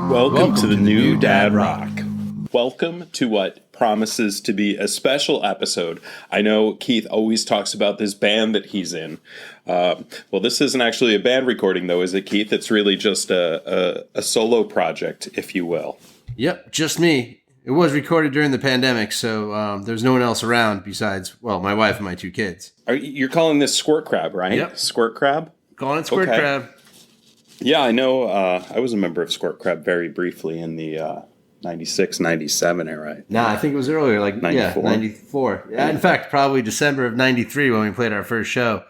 Welcome to the new Dad Rock. Welcome to what promises to be a special episode. I know Keith always talks about this band that he's in. Well, this isn't actually a band recording, though, is it, Keith? It's really just a solo project, if you will. Yep, just me. It was recorded during the pandemic, so there's no one else around besides, well, my wife and my 2 kids. You're calling this Squirt Crab, right? Yep. Squirt Crab? Calling it Squirt Crab. Yeah, I know. I was a member of Squirt Crab very briefly in the 96, 97 era. Nah, I think it was earlier, like 94. 94. Yeah, in fact, probably December of 93 when we played our first show.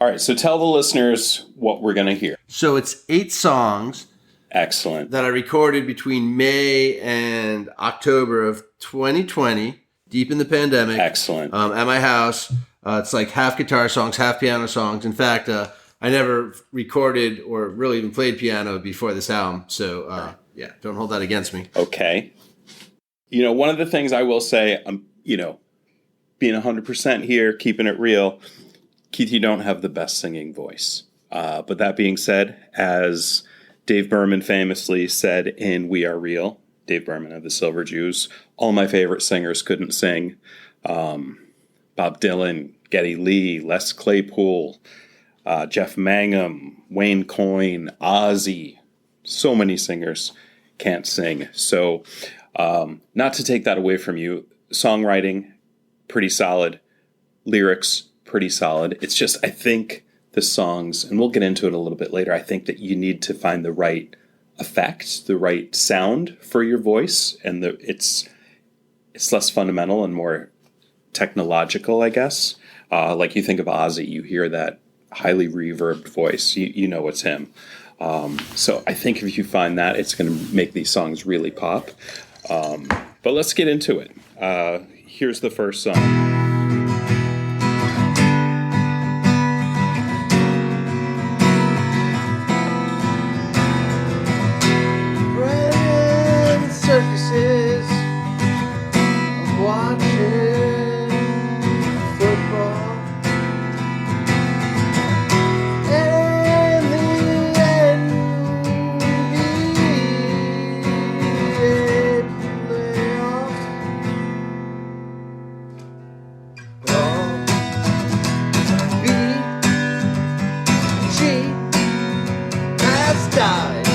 All right, so tell the listeners what we're going to hear. So it's 8 songs. Excellent. That I recorded between May and October of 2020, deep in the pandemic. Excellent. At my house. It's like half guitar songs, half piano songs. In fact, I never recorded or really even played piano before this album. So, yeah, don't hold that against me. Okay. One of the things I will say, being 100% here, keeping it real, Keith, you don't have the best singing voice. But that being said, as Dave Berman famously said in We Are Real, Dave Berman of the Silver Jews, all my favorite singers couldn't sing. Bob Dylan, Geddy Lee, Les Claypool, Jeff Mangum, Wayne Coyne, Ozzy. So many singers can't sing. So not to take that away from you, songwriting, pretty solid. Lyrics, pretty solid. It's just, I think the songs, and we'll get into it a little bit later, I think that you need to find the right effect, the right sound for your voice, and it's less fundamental and more technological, I guess. Like you think of Ozzy, you hear that highly reverbed voice, you know it's him. So I think if you find that, it's going to make these songs really pop. But let's get into it. Here's the first song. Circuses of watching football, and the NBA playoffs. All BG has died.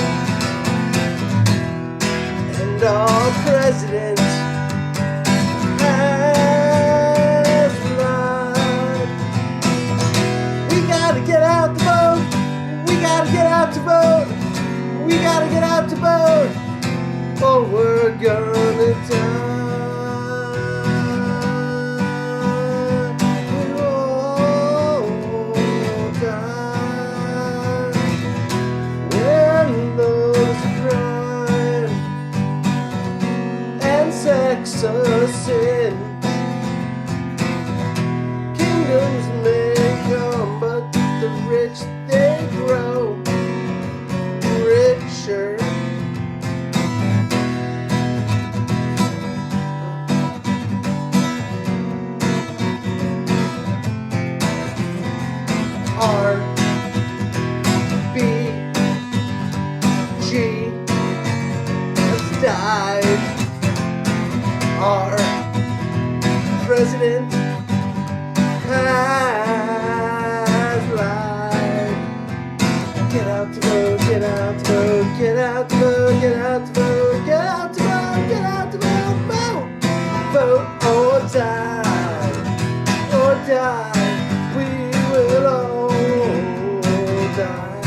And our president has lied. We gotta get out the vote. We gotta get out to vote. We gotta get out to vote. Or we're gonna die. We'll all die. When those cry and sex a sin. Kingdoms may come, but the rich they grow richer. RBG has died. Our president has lied. Get out to vote, get out to vote, get out to vote, get out to vote, get out to vote, get out to vote, vote, vote or die, or die. We will all die.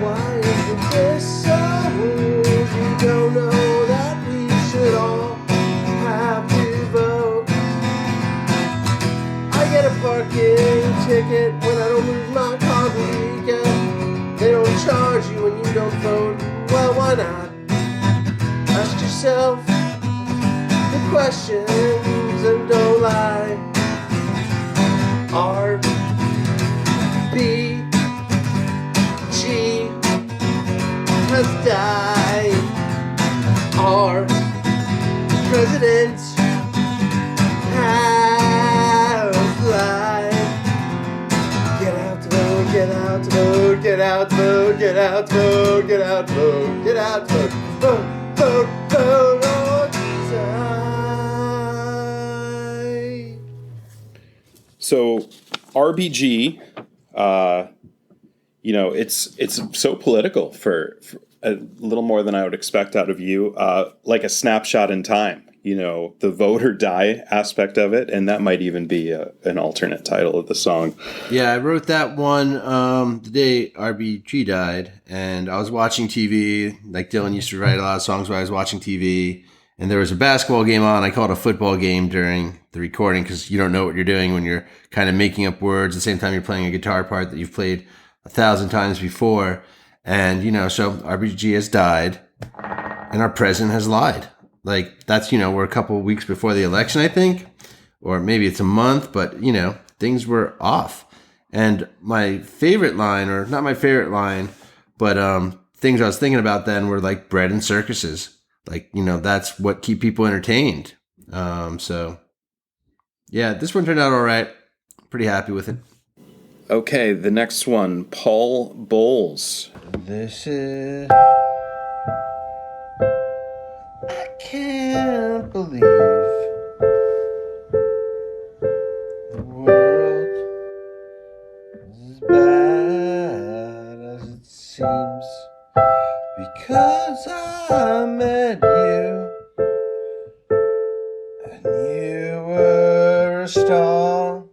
Why isn't this so? You don't know that we should all have to vote. I get a parking ticket when I don't move my car the weekend. They don't charge you when you don't vote. Well, why not? Ask yourself the questions and don't lie. RBG has died. Our president has lied. Get out to vote, get out to vote, vote, get out to vote, get out to vote, get out to vote, get out to vote, vote, vote, vote, oh, decide. So RBG, it's so political for a little more than I would expect out of you, like a snapshot in time. The vote or die aspect of it, and that might even be an alternate title of the song. Yeah, I wrote that one the day RBG died, and I was watching TV. Like Dylan used to write a lot of songs while I was watching TV, and there was a basketball game on. I call it a football game during the recording because you don't know what you're doing when you're kind of making up words at the same time you're playing a guitar part that you've played 1,000 times before. And, so RBG has died, and our president has lied. Like, that's, we're a couple of weeks before the election, I think, or maybe it's a month, but, things were off. And my favorite line, or not my favorite line, but things I was thinking about then were like bread and circuses. Like, that's what keep people entertained. So, yeah, this one turned out all right. Pretty happy with it. Okay, the next one, Paul Bowles. This is... I can't believe the world is as bad as it seems, because I met you and you were a star,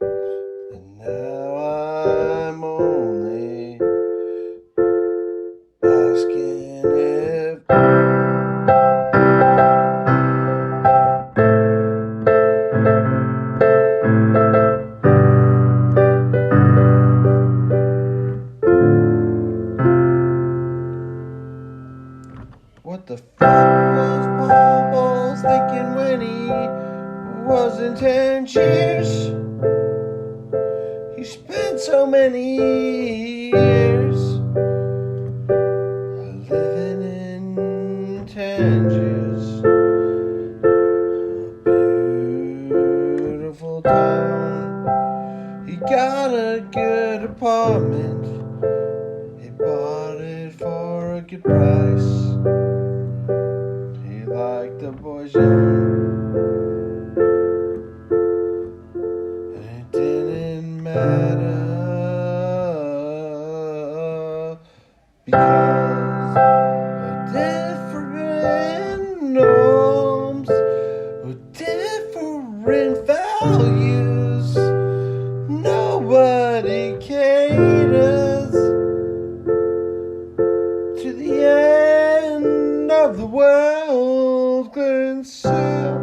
and now I'm only asking if what the fuck was Paul Bowles thinking when he was in Tangiers? He spent so many years living in Tangiers, a beautiful town. He got a good apartment, he bought it for a good price. He liked the boys young, and it didn't matter, because of different norms, with different values, nobody caters to the end of the world, clearance sale.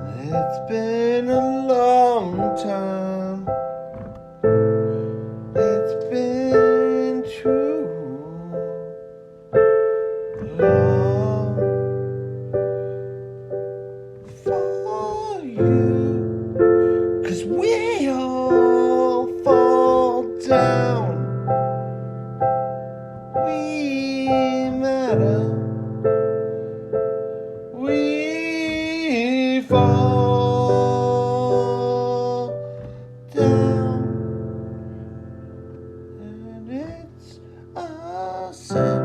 And it's been a long time. It's been too long for you, 'cause we all fall down. We matter. We fall down, and it's a sin.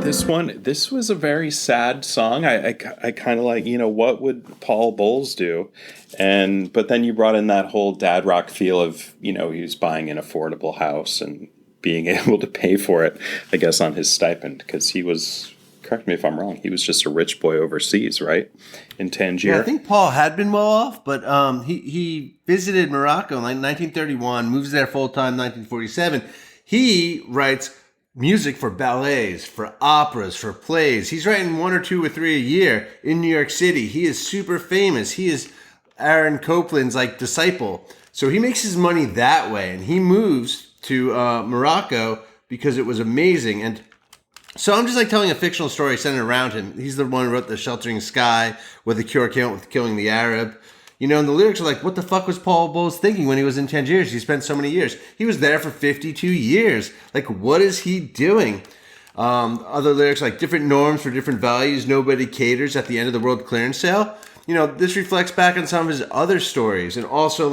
This was a very sad song. I kind of like, what would Paul Bowles do? But then you brought in that whole dad rock feel of, he was buying an affordable house and being able to pay for it, I guess, on his stipend, because he was, correct me if I'm wrong, he was just a rich boy overseas, right? In Tangier. Yeah, I think Paul had been well off, but he visited Morocco in 1931, moves there full time 1947. He writes music for ballets, for operas, for plays. He's writing 1 or 2 or 3 a year in New York City. He is super famous. He is Aaron Copland's disciple. So he makes his money that way, and he moves to Morocco because it was amazing. And so I'm just telling a fictional story centered around him. He's the one who wrote The Sheltering Sky, where the cure came out with killing the Arab. And the lyrics are what the fuck was Paul Bowles thinking when he was in Tangier? He spent so many years. He was there for 52 years. What is he doing? Other lyrics different norms for different values. Nobody caters at the end of the world clearance sale. This reflects back on some of his other stories. And also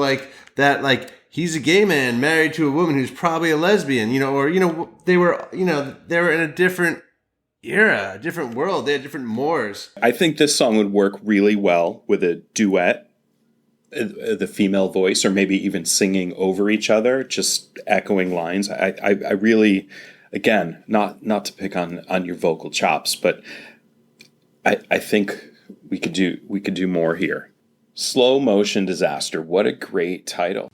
that he's a gay man married to a woman who's probably a lesbian, they were in a different era, a different world. They had different mores. I think this song would work really well with a duet, the female voice, or maybe even singing over each other, just echoing lines. I really, again, not to pick on your vocal chops, but I think we could do more here. Slow Motion Disaster. What a great title.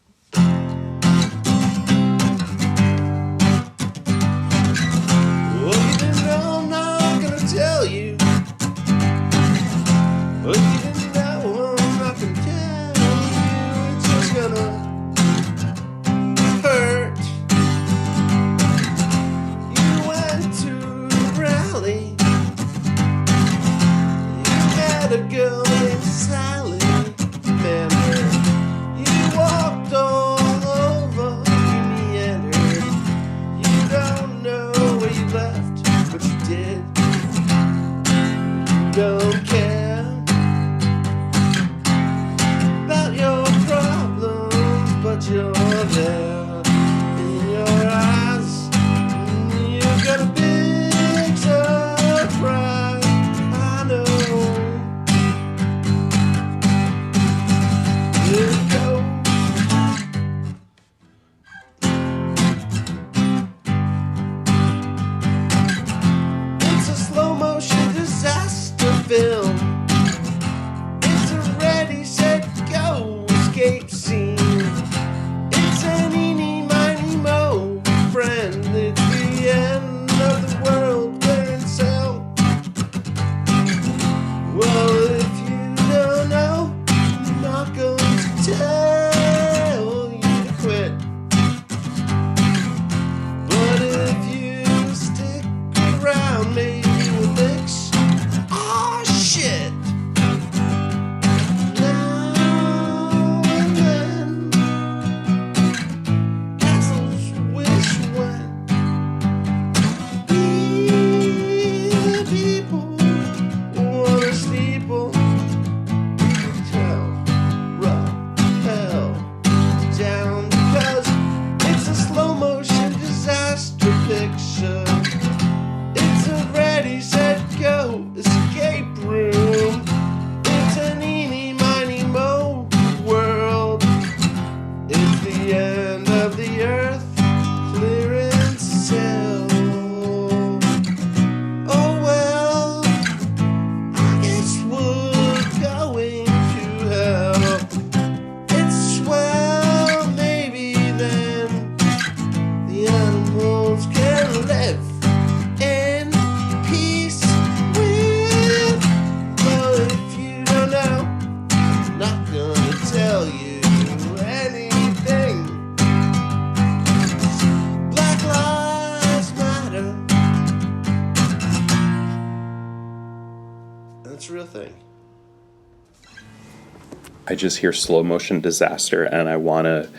I just hear Slow Motion Disaster, and I want to,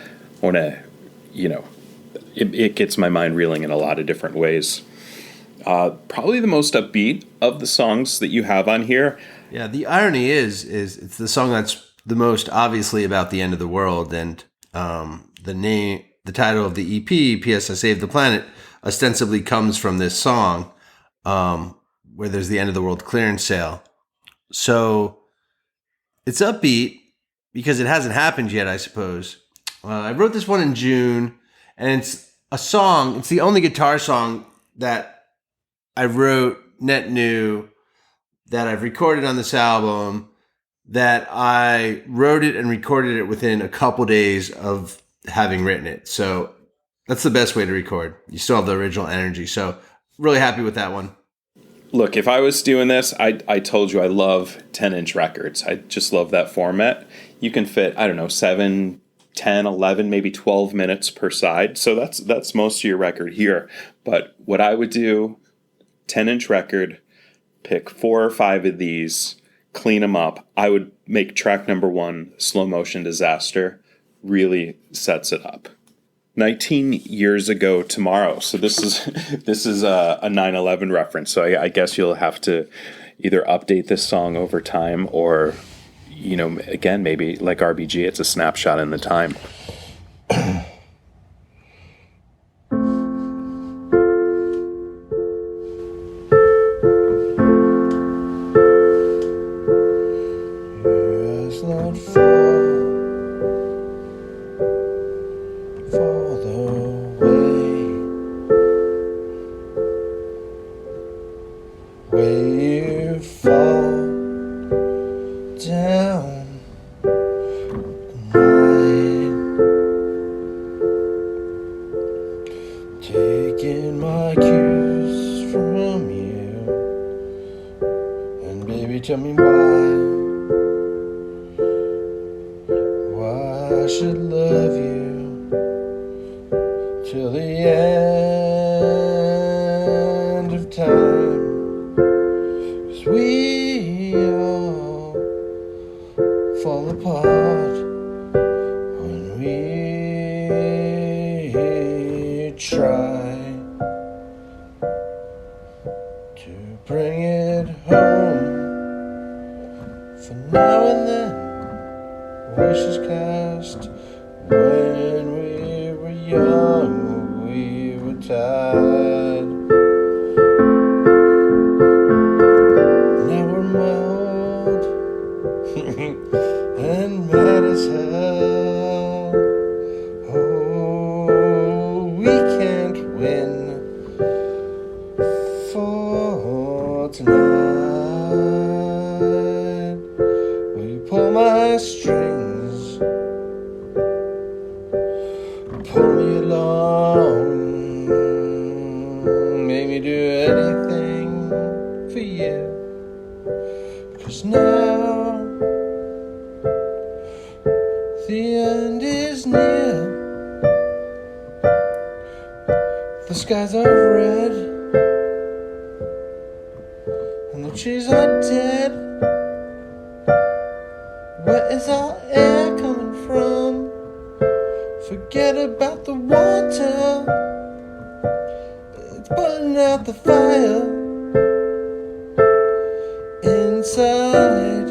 it gets my mind reeling in a lot of different ways. Probably the most upbeat of the songs that you have on here. Yeah, the irony is it's the song that's the most obviously about the end of the world, and the title of the EP, P.S. I Saved the Planet, ostensibly comes from this song. where there's the end of the world clearance sale. So it's upbeat because it hasn't happened yet, I suppose. I wrote this one in June, and it's a song. It's the only guitar song that I wrote net new that I've recorded on this album, that I wrote it and recorded it within a couple days of having written it. So that's the best way to record. You still have the original energy. So really happy with that one. Look, if I was doing this, I told you I love 10-inch records. I just love that format. You can fit, I don't know, 7, 10, 11, maybe 12 minutes per side. So that's most of your record here. But what I would do, 10-inch record, pick 4 or 5 of these, clean them up. I would make track number 1, Slow Motion Disaster. Really sets it up. 19 years ago tomorrow. So this is a 9/11 reference. So I guess you'll have to either update this song over time, or, again, maybe like RBG, it's a snapshot in the time. Taking my cues from you, and baby, tell me why I should love you till the end of time, 'cause we all fall apart when we try to bring it home. For now and then, wishes cast. When we were young, we were tired. Now we're mild and mad as hell. Oh, we can't win for tonight. Will you pull my strings? Pull me along. Make me do anything for you. 'Cause now the end is near. The skies are red and the trees are dead. Where is our air coming from? Forget about the water, it's putting out the fire inside.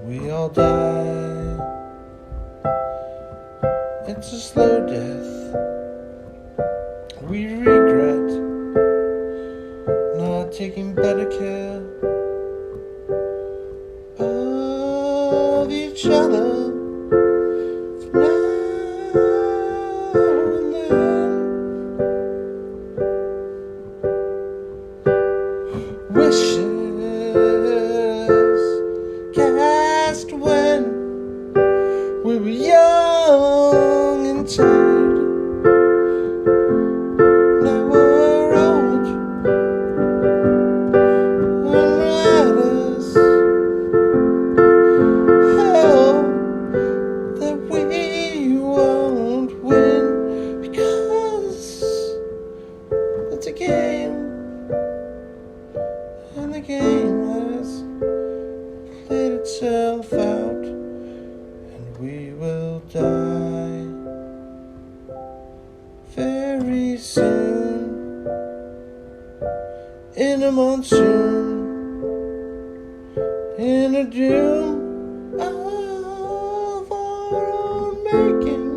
We all die. It's a slow death. We regret not taking better care of each other. For now and then, wishes cast when we were young and tired. Now we're old and riders. Hell, that we won't win, because it's a game, and the game has played itself out, and we will die very soon in a monsoon, in a doom of our own making.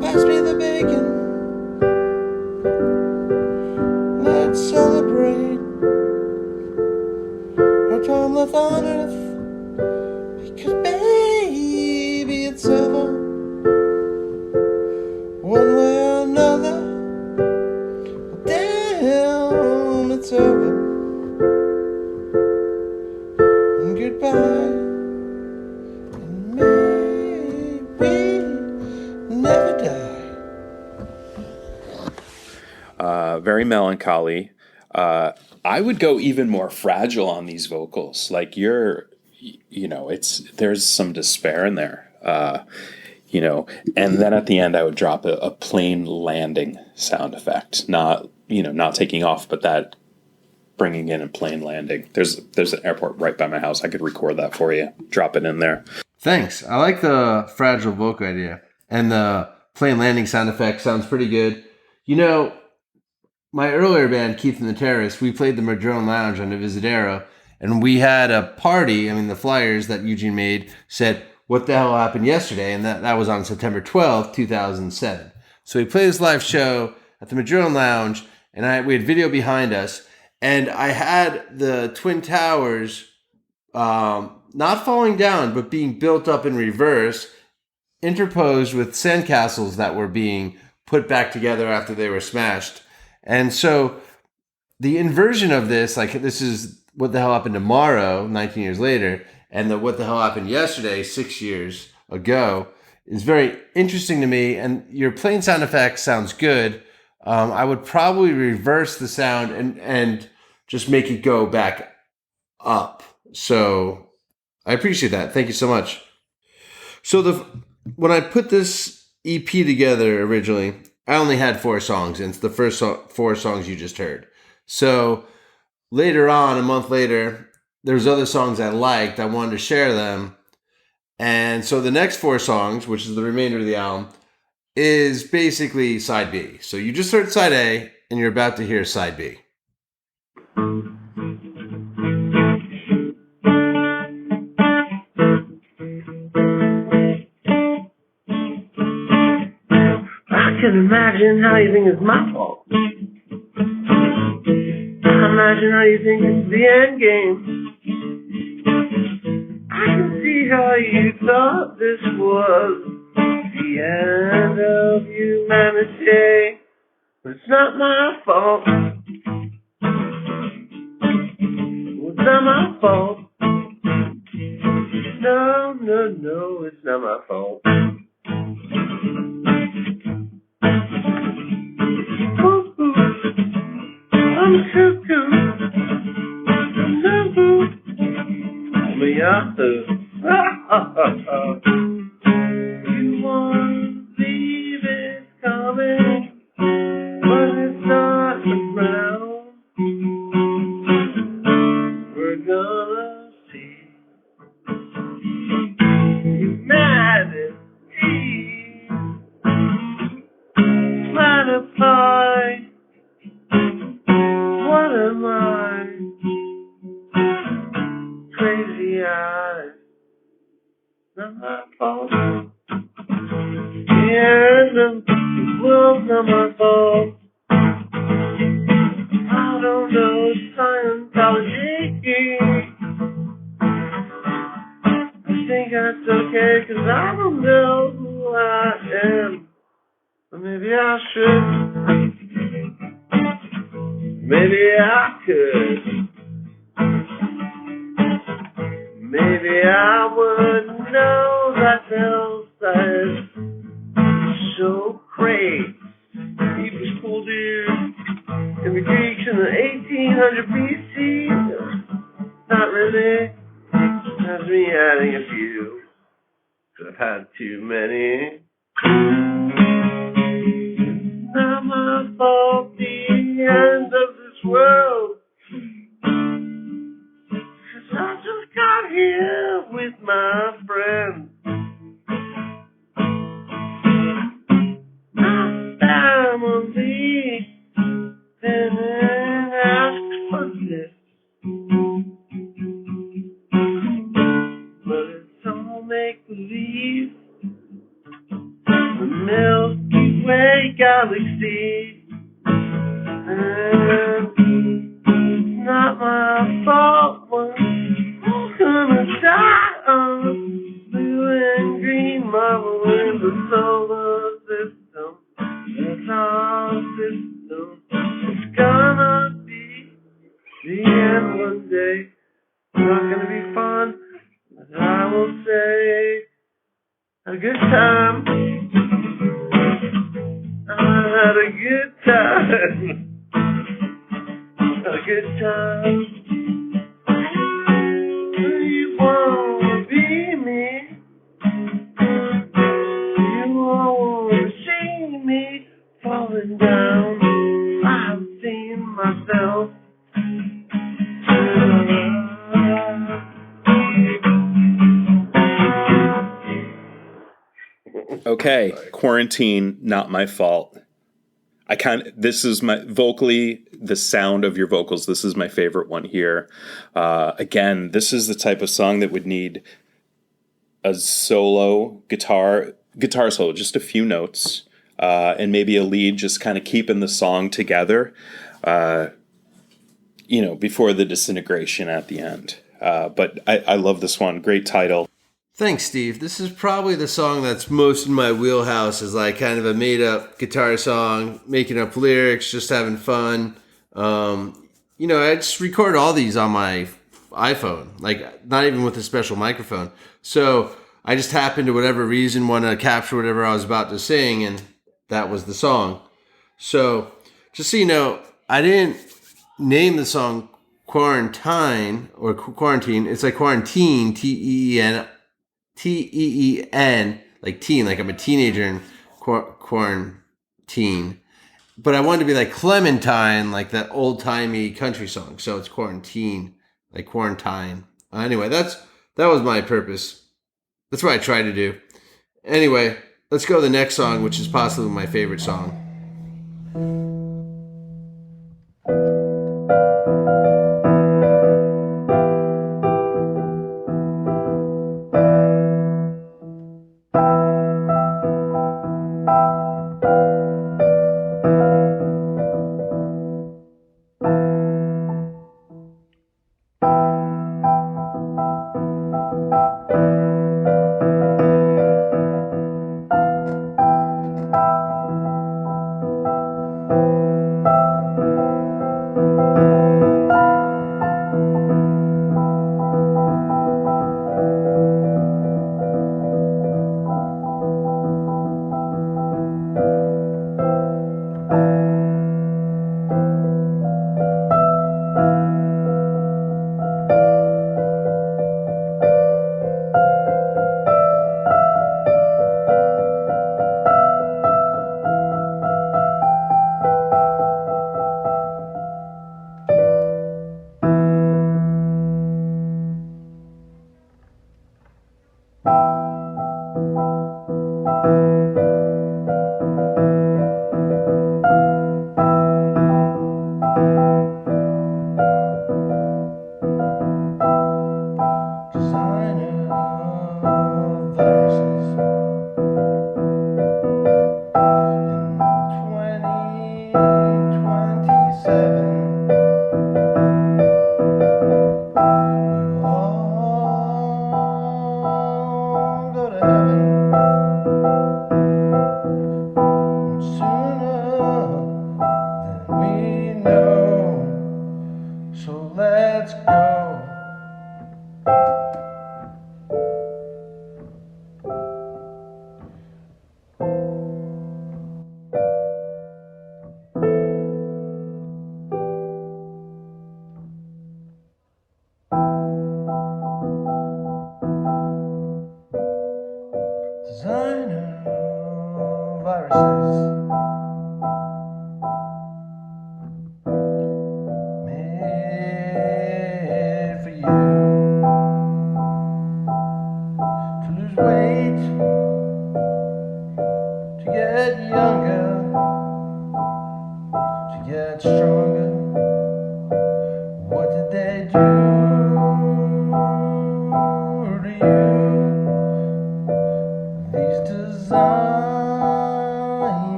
Pass me the bacon, myself on earth. Because baby, it's over. One way or another. Damn, it's over. And goodbye. And may we never die. Very melancholy. I would go even more fragile on these vocals. Like there's some despair in there. And then at the end I would drop a plane landing sound effect, not taking off, but that bringing in a plane landing. There's an airport right by my house. I could record that for you. Drop it in there. Thanks. I like the fragile vocal idea. And the plane landing sound effect sounds pretty good. My earlier band, Keith and the Terrorists, we played the Madrone Lounge on the Visadero, and we had a party. I mean, the flyers that Eugene made said, "What the hell happened yesterday?" And that was on September 12th, 2007. So we played this live show at the Madrone Lounge, and we had video behind us, and I had the Twin Towers not falling down, but being built up in reverse, interposed with sandcastles that were being put back together after they were smashed. And so the inversion of this, this is What the Hell Happened Tomorrow, 19 years later, and the What the Hell Happened Yesterday, 6 years ago, is very interesting to me. And your plain sound effect sounds good. I would probably reverse the sound and just make it go back up. So I appreciate that. Thank you so much. So when I put this EP together originally, I only had 4 songs, and it's the first 4 songs you just heard. So later on, a month later, there's other songs I liked. I wanted to share them. And so the next 4 songs, which is the remainder of the album, is basically side B. So you just heard side A, and you're about to hear side B. I can imagine how you think it's my fault. Imagine how you think it's the end game. I can see how you thought this was the end of humanity. But it's not my fault. It's not my fault. No, no, no, it's not my fault. I'm cuckoo. I'm a yahoo. You won't believe it's coming, but it's not around. We're gonna see humanity multiply. What am I? Crazy eyes. Not my fault. The end of the world's not my fault. I don't know Scientology. I think that's okay, 'cause I don't know who I am. But maybe I should. Maybe I could. Maybe I would know that hillside so great. People school dudes in the Greeks in the 1800 BC. Not really. That's me adding a few. 'Cause I've had too many. Not my fault, the end of this world. 'Cause I just got here with my friends. Not family. Didn't ask for this. But it's all make believe. our system. It's gonna be the end one day. It's not gonna be fun, but I will say a good time. I had a good time. A good time. You wanna be me? You wanna see me falling down? I've seen myself. Okay, Quarantine, Not My Fault. This is my vocally, the sound of your vocals. This is my favorite one here. Again, this is the type of song that would need a solo guitar solo, just a few notes, and maybe a lead, just kind of keeping the song together, before the disintegration at the end. But I love this one. Great title. Thanks, Steve. This is probably the song that's most in my wheelhouse, is like kind of a made-up guitar song, making up lyrics, just having fun. I just record all these on my iPhone, like not even with a special microphone. So I just happened to, whatever reason, want to capture whatever I was about to sing, and that was the song. So just so you know, I didn't name the song Quarantine or Quarantine. It's like Quarantine, T-E-E-N, like teen, like I'm a teenager in quarantine. But I wanted to be like Clementine, like that old-timey country song. So it's Quarantine, like quarantine. Anyway, that was my purpose. That's what I try to do. Anyway, let's go to the next song, which is possibly my favorite song.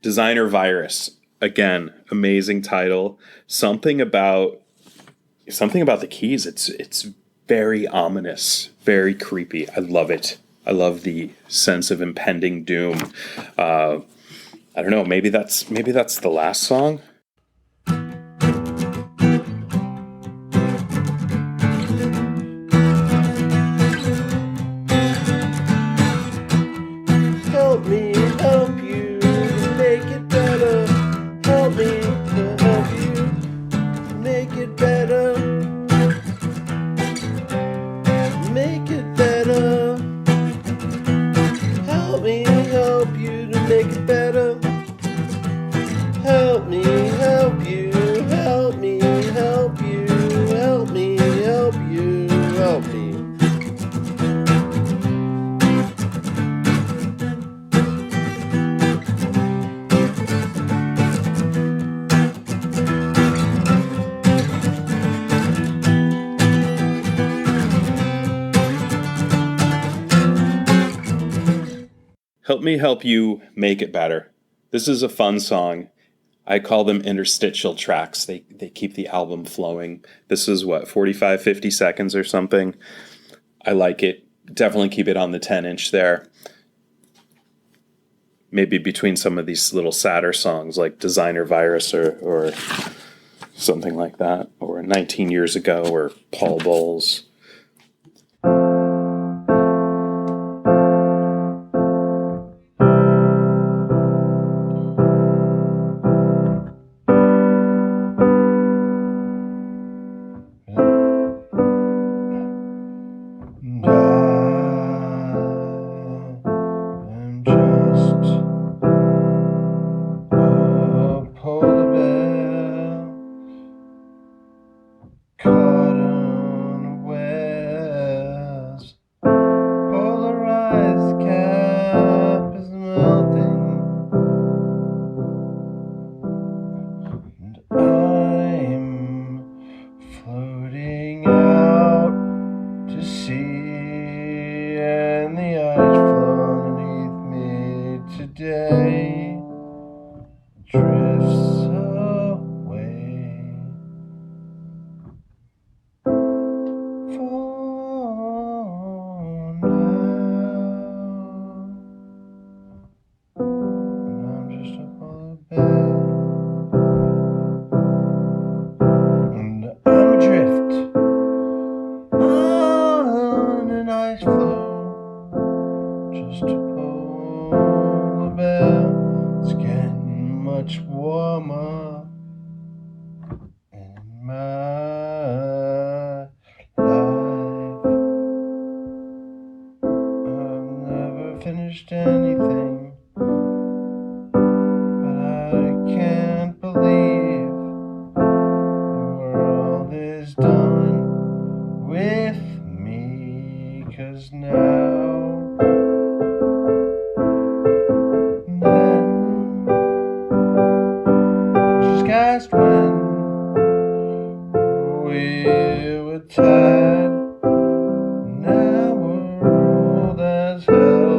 Designer Virus. Again, amazing title. Something about the keys. It's very ominous, very creepy. I love it. I love the sense of impending doom. I don't know. Maybe that's the last song. Help me help you make it better. Help me to help you make it better. Make it better. Help me help you to make it better. Help me help you. Help me help you. Help me help you. Help me. Help me help you make it better. This is a fun song. I call them interstitial tracks. They keep the album flowing. This is 45, 50 seconds or something. I like it. Definitely keep it on the 10-inch there. Maybe between some of these little sadder songs like Designer Virus or something like that. Or 19 Years Ago or Paul Bowles. Anything, but I can't believe the world is done with me, 'cause now and then just cast when we were tied, now we're old as hell.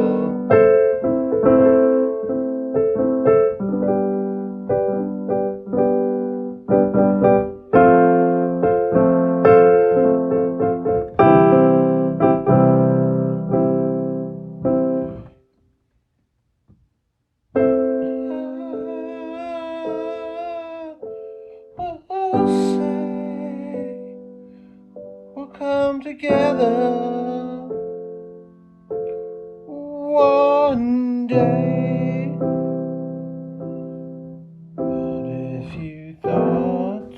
Come together one day, but if you thought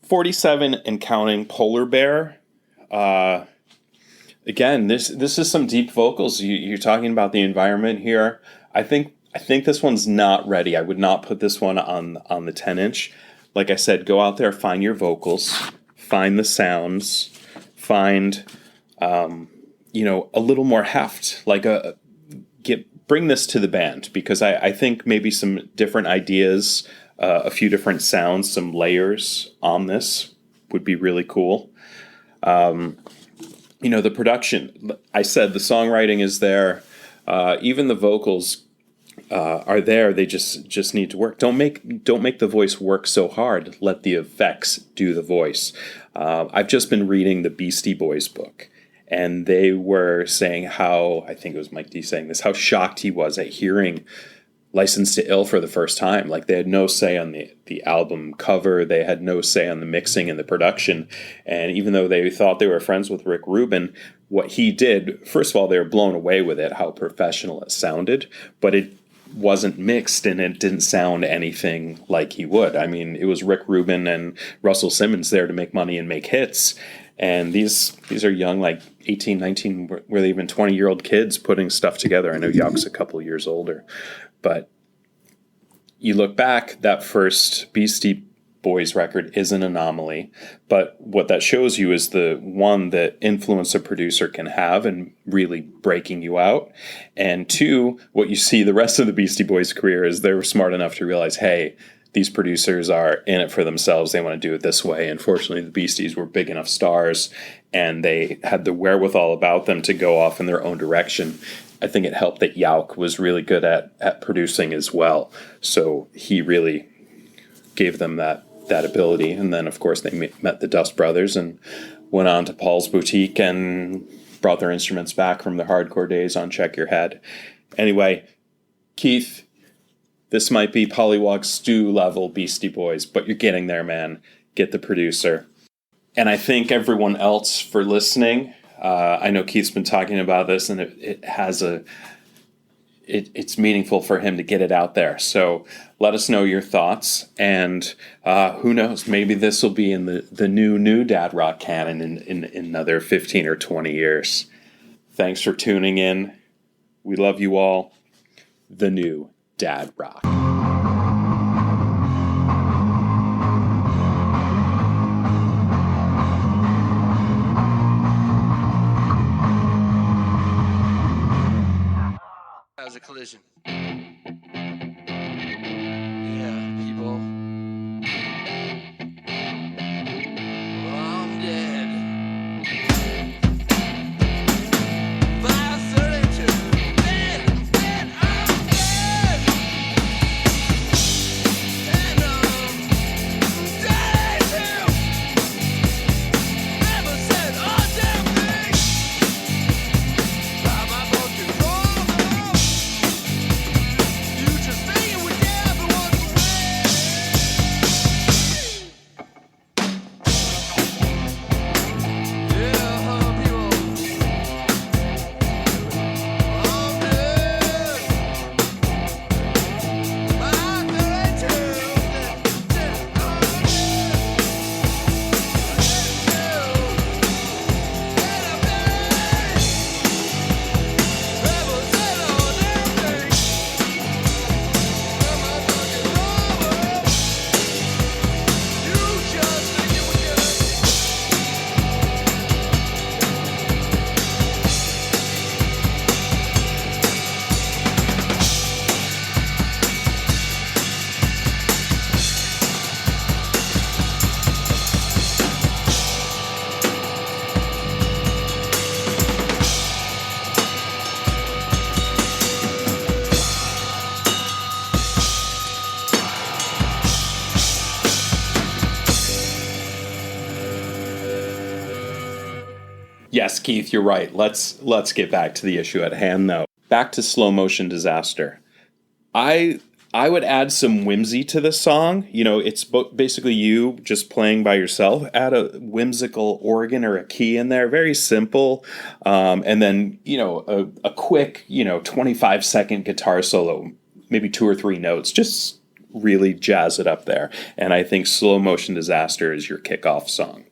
"47 and Counting," Polar Bear. Again, this is some deep vocals. You're talking about the environment here. I think this one's not ready. I would not put this one on the 10-inch. Like I said, go out there, find your vocals, find the sounds, find a little more heft. Like bring this to the band, because I think maybe some different ideas, a few different sounds, some layers on this would be really cool. The production, I said the songwriting is there. Even the vocals are there. They just need to work. Don't make the voice work so hard. Let the effects do the voice. I've just been reading the Beastie Boys book, and they were saying how, I think it was Mike D saying this, how shocked he was at hearing Licensed to Ill for the first time. Like, they had no say on the album cover. They had no say on the mixing and the production. And even though they thought they were friends with Rick Rubin, what he did, first of all, they were blown away with it, how professional it sounded, but it wasn't mixed and it didn't sound anything like he would. I mean, it was Rick Rubin and Russell Simmons there to make money and make hits. And these are young, like 18, 19, were they even 20-year-old kids putting stuff together. I know Yauk's a couple years older. But you look back, that first Beastie Boys record is an anomaly. But what that shows you is the one, that influence a producer can have in really breaking you out. And two, what you see the rest of the Beastie Boys career is they were smart enough to realize, hey, these producers are in it for themselves. They want to do it this way. And fortunately, the Beasties were big enough stars, and they had the wherewithal about them to go off in their own direction. I think it helped that Yauk was really good at producing as well. So he really gave them that ability. And then, of course, they met the Dust Brothers and went on to Paul's Boutique and brought their instruments back from their hardcore days on Check Your Head. Anyway, Keith, this might be Pollywog Stew level Beastie Boys, but you're getting there, man. Get the producer. And I thank everyone else for listening. I know Keith's been talking about this, and it's meaningful for him to get it out there. So let us know your thoughts, and who knows, maybe this will be in the new Dad Rock canon in another 15 or 20 years. Thanks for tuning in. We love you all. The new Dad Rock. That was a collision. Yeah, people. Yes, Keith, you're right. Let's get back to the issue at hand, though. Back to Slow Motion Disaster. I would add some whimsy to the song. You know, it's basically you just playing by yourself. Add a whimsical organ or a key in there, very simple, and then a quick 25-second guitar solo, maybe 2 or 3 notes, just really jazz it up there. And I think Slow Motion Disaster is your kickoff song.